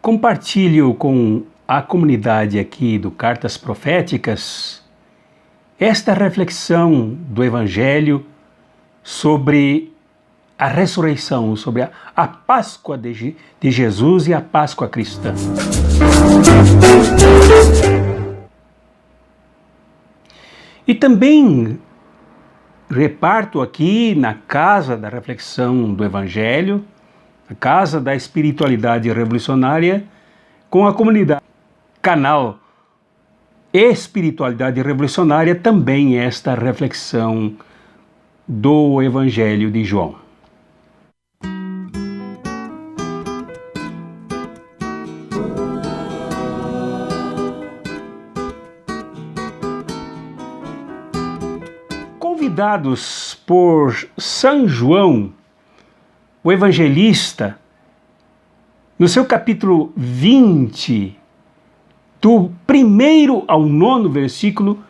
Compartilho com a comunidade aqui do Cartas Proféticas esta reflexão do Evangelho sobre a ressurreição, sobre a Páscoa de Jesus e a Páscoa cristã. E também reparto aqui na casa da reflexão do Evangelho, a casa da espiritualidade revolucionária, com a comunidade canal Espiritualidade Revolucionária, também esta reflexão do Evangelho de João. Convidados por São João, o evangelista, no seu capítulo 20, do 1º ao 9º versículo,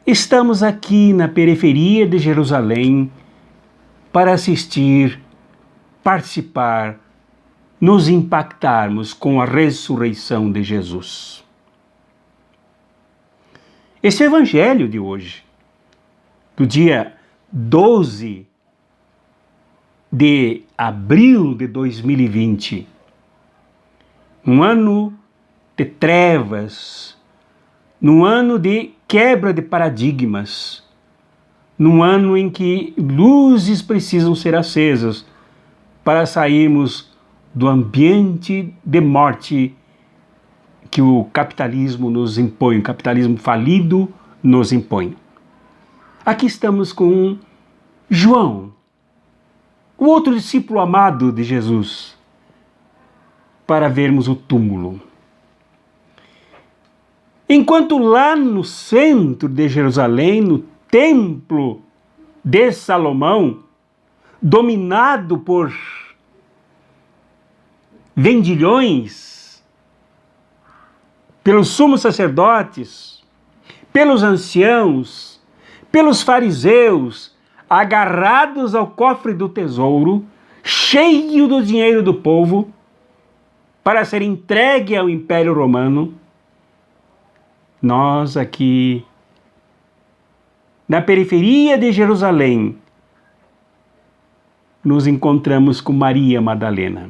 estamos aqui na periferia de Jerusalém para assistir, participar, nos impactarmos com a ressurreição de Jesus. Esse é o evangelho de hoje, do dia 12 de abril de 2020, um ano de trevas, num ano de quebra de paradigmas, num ano em que luzes precisam ser acesas para sairmos do ambiente de morte que o capitalismo nos impõe, o capitalismo falido nos impõe. Aqui estamos com João, o outro discípulo amado de Jesus, para vermos o túmulo. Enquanto lá no centro de Jerusalém, no templo de Salomão, dominado por vendilhões, pelos sumos sacerdotes, pelos anciãos, pelos fariseus, agarrados ao cofre do tesouro, cheio do dinheiro do povo, para ser entregue ao Império Romano, nós aqui, na periferia de Jerusalém, nos encontramos com Maria Madalena.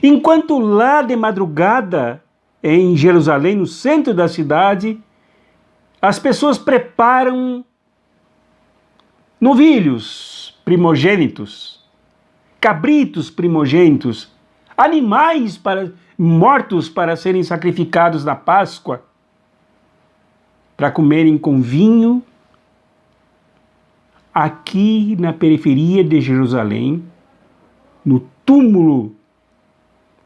Enquanto lá de madrugada, em Jerusalém, no centro da cidade, as pessoas preparam novilhos primogênitos, cabritos primogênitos, animais mortos para serem sacrificados na Páscoa, para comerem com vinho. Aqui na periferia de Jerusalém, no túmulo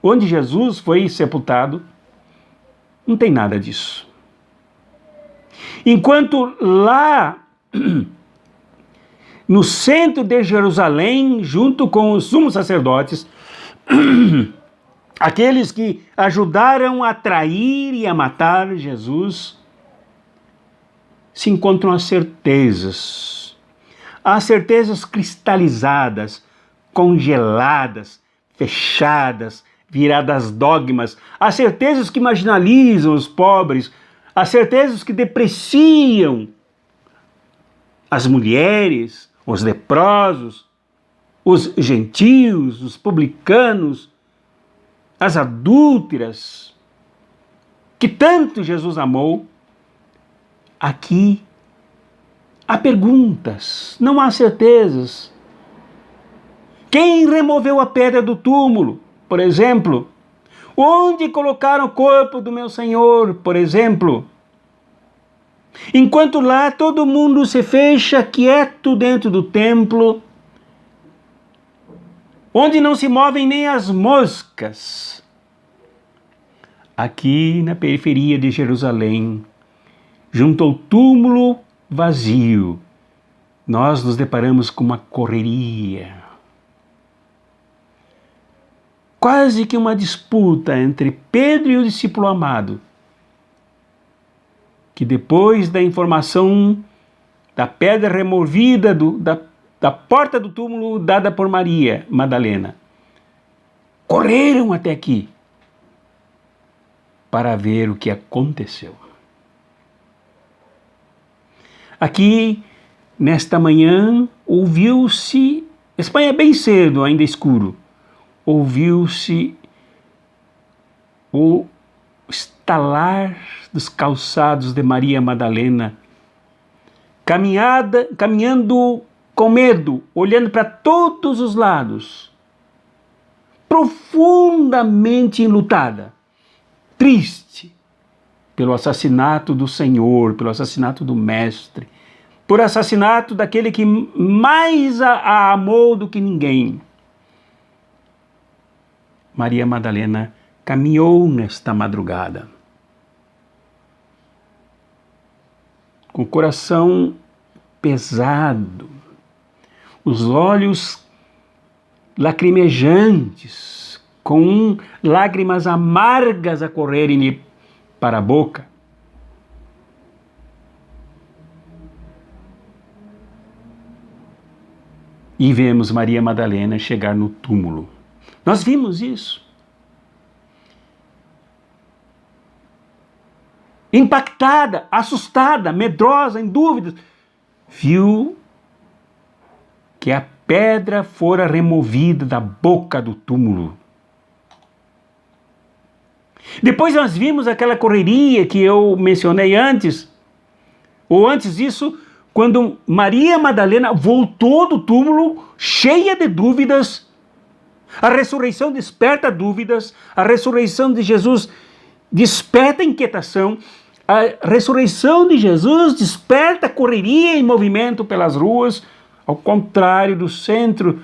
onde Jesus foi sepultado, não tem nada disso. Enquanto lá no centro de Jerusalém, junto com os sumos sacerdotes, aqueles que ajudaram a trair e a matar Jesus, se encontram as certezas cristalizadas, congeladas, fechadas, viradas dogmas, as certezas que marginalizam os pobres, as certezas que depreciam as mulheres, os leprosos, os gentios, os publicanos, as adúlteras, que tanto Jesus amou. Aqui há perguntas, não há certezas. Quem removeu a pedra do túmulo, por exemplo? Onde colocaram o corpo do meu Senhor, por exemplo? Enquanto lá todo mundo se fecha quieto dentro do templo, onde não se movem nem as moscas. Aqui na periferia de Jerusalém, junto ao túmulo vazio, nós nos deparamos com uma correria. Quase que uma disputa entre Pedro e o discípulo amado, que depois da informação da pedra removida da porta do túmulo dada por Maria Madalena, correram até aqui para ver o que aconteceu. Aqui, nesta manhã, ouviu-se, Espanha é bem cedo, ainda escuro, ouviu-se o estalar dos calçados de Maria Madalena, caminhando com medo, olhando para todos os lados, profundamente enlutada, triste pelo assassinato do Senhor, pelo assassinato do Mestre, por assassinato daquele que mais a amou do que ninguém. Maria Madalena caminhou nesta madrugada, com o coração pesado, os olhos lacrimejantes, com lágrimas amargas a correrem-lhe para a boca. E vemos Maria Madalena chegar no túmulo. Nós vimos isso. Impactada, assustada, medrosa, em dúvidas, viu que a pedra fora removida da boca do túmulo. Depois nós vimos aquela correria que eu mencionei antes, ou antes disso, quando Maria Madalena voltou do túmulo cheia de dúvidas. A ressurreição desperta dúvidas, a ressurreição de Jesus desperta inquietação, a ressurreição de Jesus desperta correria e movimento pelas ruas, ao contrário do centro,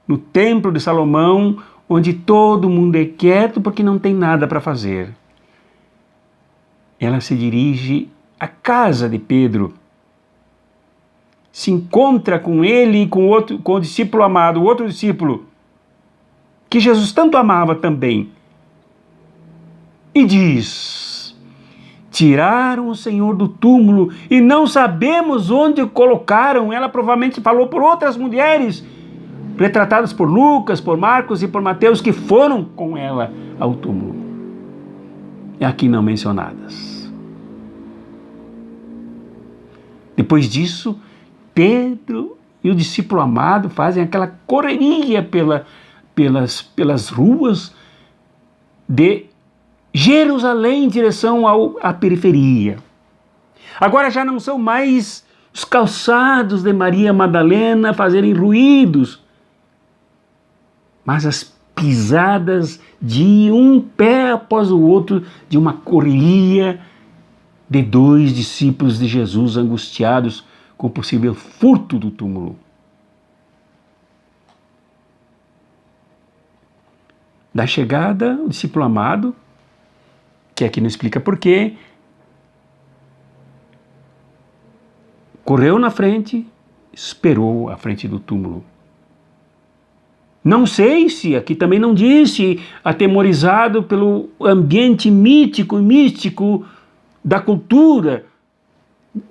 no templo de Salomão, onde todo mundo é quieto porque não tem nada para fazer. Ela se dirige à casa de Pedro, se encontra com ele e com o discípulo amado, o outro discípulo, que Jesus tanto amava também, e diz: tiraram o Senhor do túmulo e não sabemos onde o colocaram. Ela provavelmente falou por outras mulheres, retratadas por Lucas, por Marcos e por Mateus, que foram com ela ao túmulo, e aqui não mencionadas. Depois disso, Pedro e o discípulo amado fazem aquela correria pelas ruas de Jerusalém em direção à periferia. Agora já não são mais os calçados de Maria Madalena fazerem ruídos, mas as pisadas de um pé após o outro de uma correria de dois discípulos de Jesus angustiados com o possível furto do túmulo. Da chegada, o discípulo amado, que aqui não explica porquê, correu na frente, esperou à frente do túmulo. Não sei se, aqui também não disse, atemorizado pelo ambiente mítico e místico da cultura,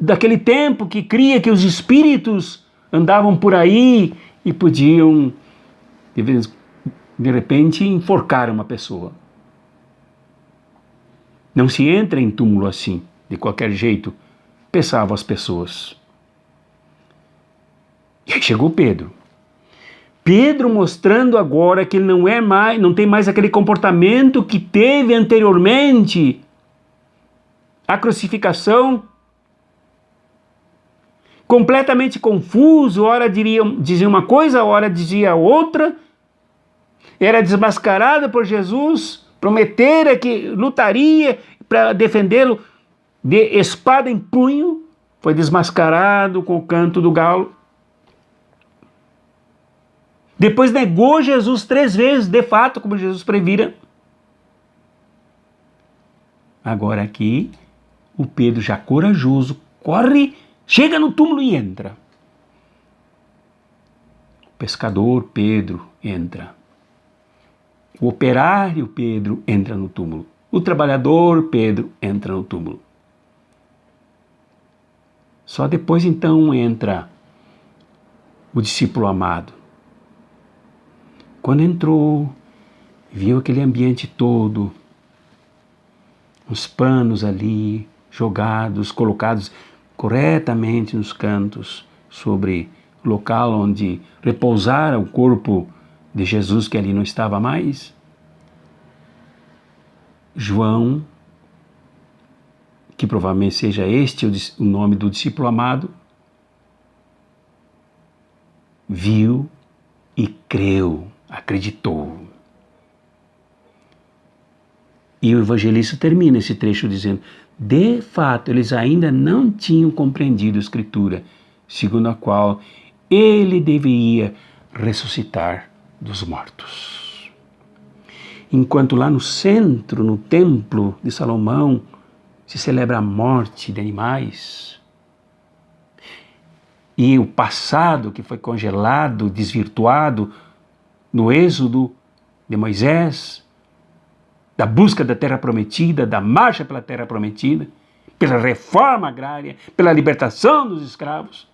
daquele tempo que cria que os espíritos andavam por aí e podiam, de repente, enforcar uma pessoa. Não se entra em túmulo assim, de qualquer jeito, pensavam as pessoas. E aí chegou Pedro. Pedro mostrando agora que ele não tem mais aquele comportamento que teve anteriormente à crucificação, completamente confuso, ora dizia uma coisa, ora dizia outra, era desmascarado por Jesus, prometera que lutaria para defendê-lo de espada em punho, foi desmascarado com o canto do galo. Depois negou Jesus 3 vezes, de fato, como Jesus previra. Agora aqui, o Pedro já corajoso, corre, chega no túmulo e entra. O pescador Pedro entra. O operário Pedro entra no túmulo. O trabalhador Pedro entra no túmulo. Só depois então entra o discípulo amado. Quando entrou, viu aquele ambiente todo, os panos ali jogados, colocados corretamente nos cantos, sobre o local onde repousara o corpo de Jesus, que ali não estava mais. João, que provavelmente seja este o nome do discípulo amado, viu e creu, acreditou. E o evangelista termina esse trecho dizendo: de fato, eles ainda não tinham compreendido a Escritura, segundo a qual ele deveria ressuscitar dos mortos. Enquanto lá no centro, no templo de Salomão, se celebra a morte de animais, e o passado que foi congelado, desvirtuado no êxodo de Moisés, da busca da terra prometida, da marcha pela terra prometida, pela reforma agrária, pela libertação dos escravos.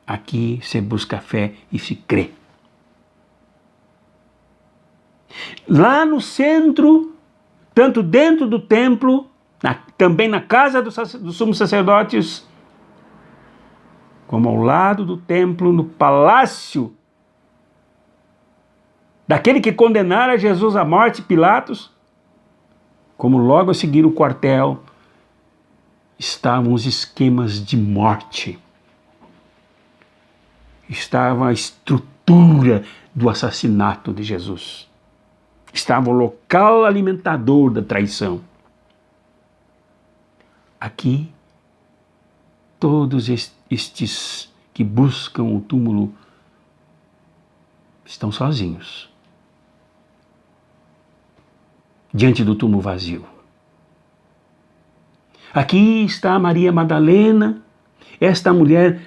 Aqui se busca a fé e se crê. Lá no centro, tanto dentro do templo, também na casa dos sumos sacerdotes, como ao lado do templo, no palácio daquele que condenara Jesus à morte, Pilatos, como logo a seguir o quartel, estavam os esquemas de morte. Estava a estrutura do assassinato de Jesus. Estava o local alimentador da traição. Aqui, todos estes que buscam o túmulo estão sozinhos, diante do túmulo vazio. Aqui está Maria Madalena, esta mulher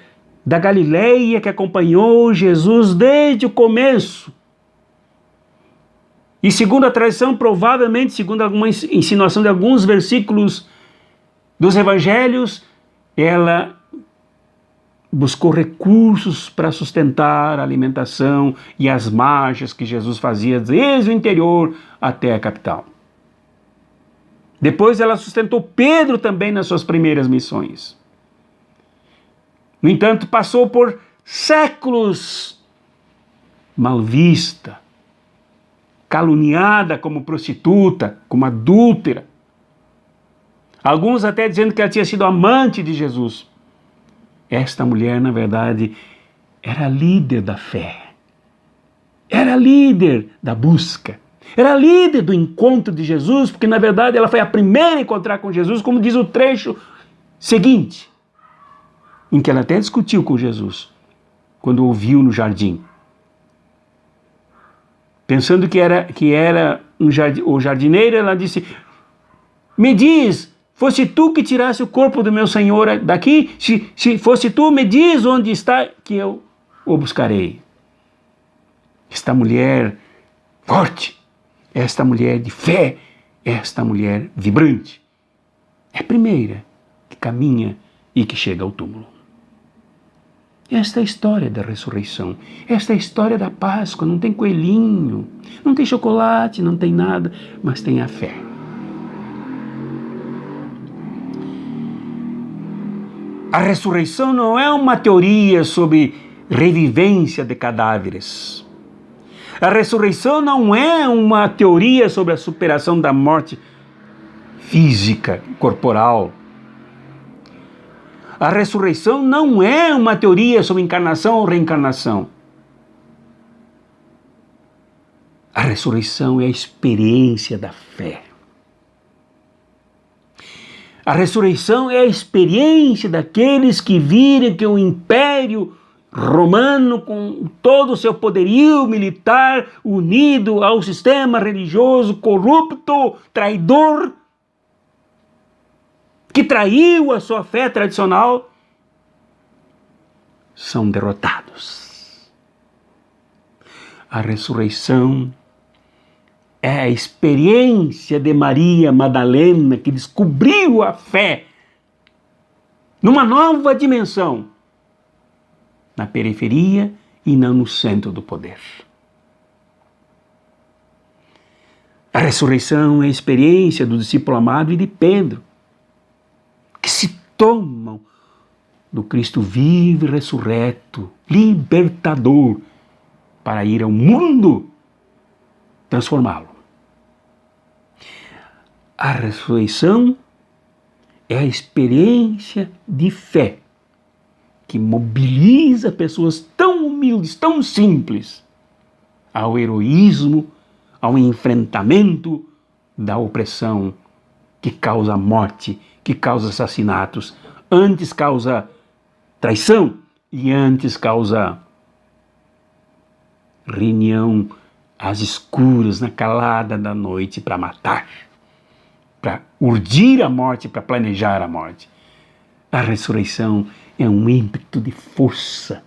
da Galileia que acompanhou Jesus desde o começo. E segundo a tradição, provavelmente, segundo alguma insinuação de alguns versículos dos evangelhos, ela buscou recursos para sustentar a alimentação e as marchas que Jesus fazia desde o interior até a capital. Depois ela sustentou Pedro também nas suas primeiras missões. No entanto, passou por séculos mal vista, caluniada como prostituta, como adúltera. Alguns até dizendo que ela tinha sido amante de Jesus. Esta mulher, na verdade, era líder da fé. Era líder da busca. Era líder do encontro de Jesus, porque na verdade ela foi a primeira a encontrar com Jesus, como diz o trecho seguinte, em que ela até discutiu com Jesus, quando ouviu no jardim. Pensando que era o jardineiro, ela disse: me diz, fosse tu que tirasse o corpo do meu Senhor daqui? Se fosse tu, me diz onde está, que eu o buscarei. Esta mulher forte, esta mulher de fé, esta mulher vibrante, é a primeira que caminha e que chega ao túmulo. Esta é a história da ressurreição, esta é a história da Páscoa. Não tem coelhinho, não tem chocolate, não tem nada, mas tem a fé. A ressurreição não é uma teoria sobre revivência de cadáveres. A ressurreição não é uma teoria sobre a superação da morte física, corporal. A ressurreição não é uma teoria sobre encarnação ou reencarnação. A ressurreição é a experiência da fé. A ressurreição é a experiência daqueles que viram que o Império Romano, com todo o seu poderio militar, unido ao sistema religioso corrupto, traidor, que traiu a sua fé tradicional, são derrotados. A ressurreição é a experiência de Maria Madalena, que descobriu a fé numa nova dimensão, na periferia e não no centro do poder. A ressurreição é a experiência do discípulo amado e de Pedro, que se tomam do Cristo vivo e ressurreto, libertador, para ir ao mundo transformá-lo. A ressurreição é a experiência de fé que mobiliza pessoas tão humildes, tão simples, ao heroísmo, ao enfrentamento da opressão que causa morte, que causa assassinatos, antes causa traição e antes causa reunião às escuras, na calada da noite para matar, para urdir a morte, para planejar a morte. A ressurreição é um ímpeto de força,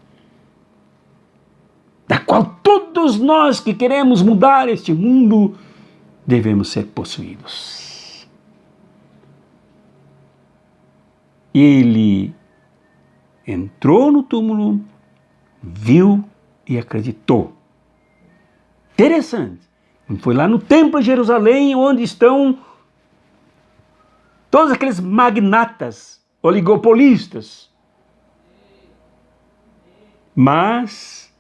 da qual todos nós que queremos mudar este mundo devemos ser possuídos. Ele entrou no túmulo, viu e acreditou. Interessante. Foi lá no Templo de Jerusalém, onde estão todos aqueles magnatas, oligopolistas. Mas,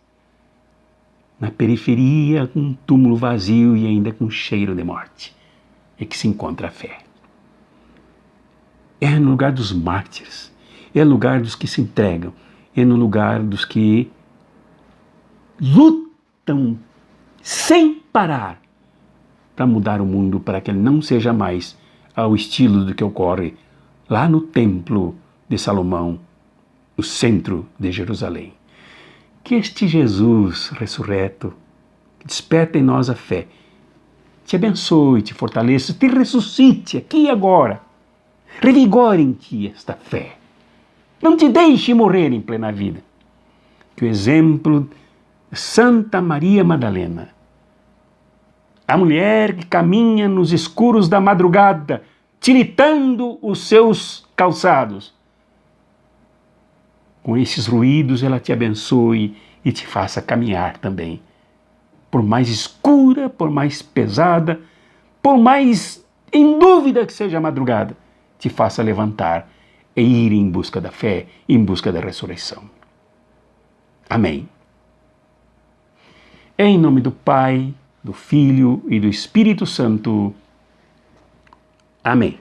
na periferia, um túmulo vazio e ainda com cheiro de morte, é que se encontra a fé. É no lugar dos mártires, é no lugar dos que se entregam, é no lugar dos que lutam sem parar para mudar o mundo, para que ele não seja mais ao estilo do que ocorre lá no Templo de Salomão, no centro de Jerusalém. Que este Jesus ressurreto, que desperta em nós a fé, te abençoe, te fortaleça, te ressuscite aqui e agora. Revigore em ti esta fé. Não te deixe morrer em plena vida. Que o exemplo de Santa Maria Madalena, a mulher que caminha nos escuros da madrugada, tiritando os seus calçados, com esses ruídos ela te abençoe e te faça caminhar também. Por mais escura, por mais pesada, por mais em dúvida que seja a madrugada, te faça levantar e ir em busca da fé, em busca da ressurreição. Amém. Em nome do Pai, do Filho e do Espírito Santo. Amém.